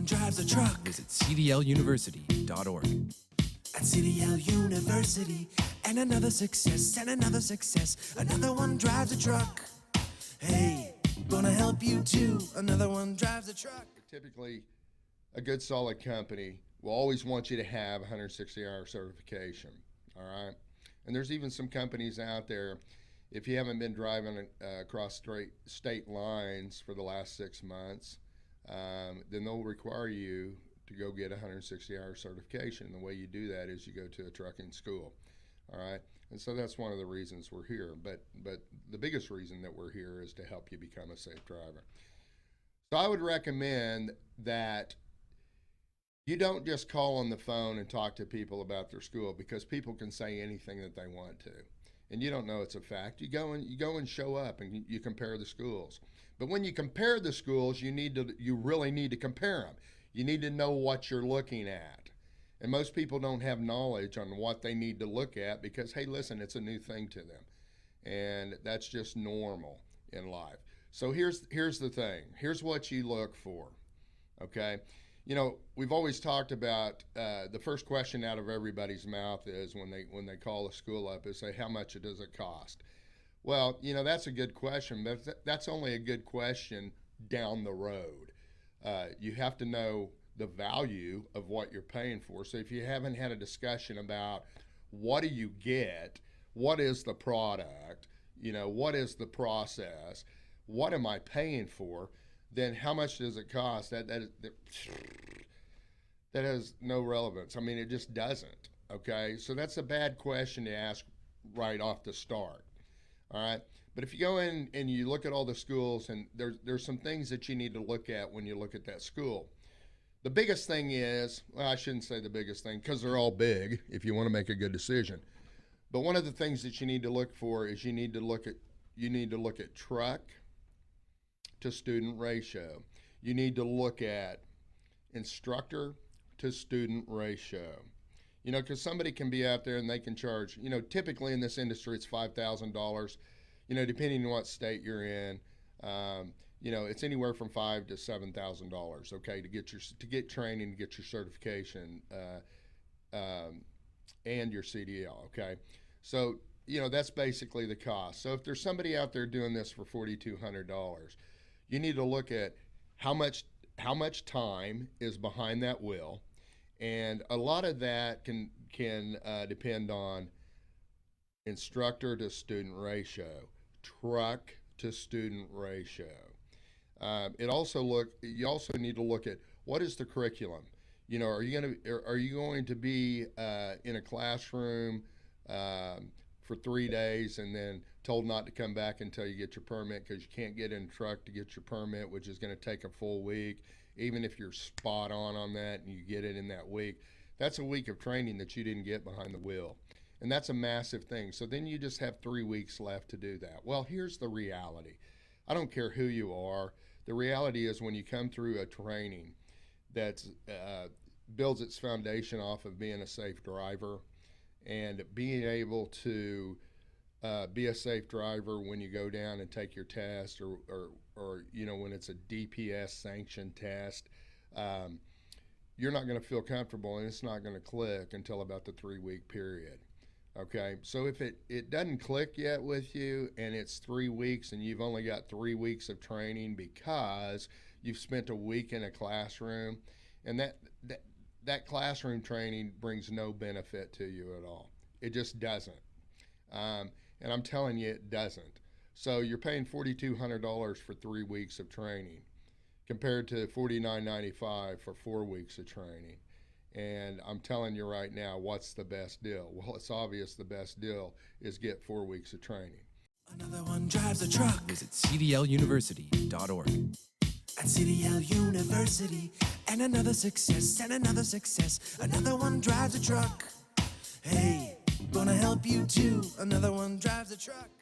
one drives a truck. Visit CDLUniversity.org. At CDL University, and another success, and another success. Another one drives a truck. Hey, gonna help you too. Another one drives a truck. Typically, a good solid company will always want you to have 160-hour certification, all right? And there's even some companies out there, if you haven't been driving across state lines for the last 6 months, then they'll require you to go get a 160-hour certification. And the way you do that is you go to a trucking school, all right? And so that's one of the reasons we're here. But the biggest reason that we're here is to help you become a safe driver. So I would recommend that you don't just call on the phone and talk to people about their school, because people can say anything that they want to, and you don't know it's a fact. You go and show up and you compare the schools. But when you compare the schools, you really need to compare them. You need to know what you're looking at. And most people don't have knowledge on what they need to look at because, hey, listen, it's a new thing to them. And that's just normal in life. So here's the thing. Here's what you look for, okay? You know, we've always talked about the first question out of everybody's mouth is when they call a school up is say, how much does it cost? Well, you know, that's a good question, but that's only a good question down the road. You have to know the value of what you're paying for. So if you haven't had a discussion about what do you get, what is the product, you know, what is the process, what am I paying for, then how much does it cost? That has no relevance. I mean, it just doesn't, okay? So that's a bad question to ask right off the start, all right? But if you go in and you look at all the schools, and there's some things that you need to look at when you look at that school. The biggest thing is, well, I shouldn't say the biggest thing because they're all big if you want to make a good decision. But one of the things that you need to look for is you need to look at truck to student ratio. You need to look at instructor to student ratio. You know, because somebody can be out there and they can charge, you know, typically in this industry it's $5,000, you know, depending on what state you're in. You know, it's anywhere from $5,000 to $7,000, okay, to get training, to get your certification, and your CDL, okay? So, you know, that's basically the cost. So if there's somebody out there doing this for $4,200, you need to look at how much time is behind that wheel, and a lot of that can depend on instructor to student ratio, truck to student ratio. You also need to look at what is the curriculum. You know, are you going to be in a classroom for 3 days and then told not to come back until you get your permit because you can't get in a truck to get your permit, which is going to take a full week? Even if you're spot on that and you get it in that week, that's a week of training that you didn't get behind the wheel. And that's a massive thing. So then you just have 3 weeks left to do that. Well, here's the reality. I don't care who you are. The reality is when you come through a training that builds its foundation off of being a safe driver and being able to be a safe driver when you go down and take your test, or you know, when it's a DPS sanctioned test, you're not going to feel comfortable and it's not going to click until about the 3-week period. Okay, so if it doesn't click yet with you and it's 3 weeks and you've only got 3 weeks of training because you've spent a week in a classroom, and that classroom training brings no benefit to you at all. It just doesn't. And I'm telling you, it doesn't. So you're paying $4,200 for 3 weeks of training compared to $49.95 for 4 weeks of training. And I'm telling you right now, what's the best deal? Well, it's obvious the best deal is get 4 weeks of training. Another one drives a truck. Visit CDLUniversity.org. At CDL University, and another success, and another success. Another one drives a truck. Hey, gonna help you too. Another one drives a truck.